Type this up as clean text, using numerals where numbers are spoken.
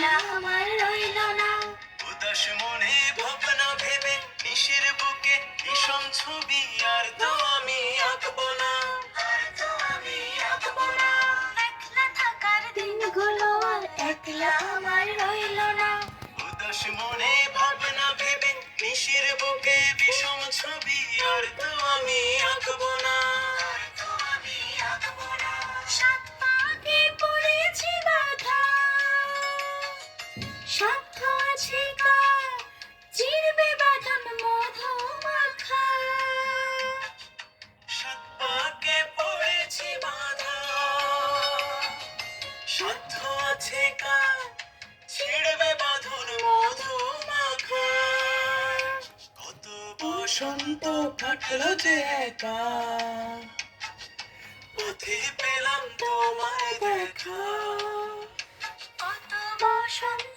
একলা আমার রইল না। উদাস মনে ভাবনা ভেবে নিশির বুকে ভীষণ ছবি আর তো আমি আঁকবো না, আর তো আমি আঁকবো না। একলা থাকার দিনগুলো আর একলা আমার রইল না। উদাস মনে ভাবনা ভেবে নিশির বুকে বিষম ছবি আর তো আমি আঁকবো না, আর তো আমি আঁকবো না। সাত পাকে পড়েছি বাধা, সাধ্য আছে কার চিরবে বাঁধন মধু মাখা। সাত পাকে পড়েছি বাধা, সাধ্য আছে কার ছিড়বে বাঁধন মধু মাখা। কত বসন্ত কাটলো যে একা, পথে পেলাম তোমায় দেখা। কত বসন্ত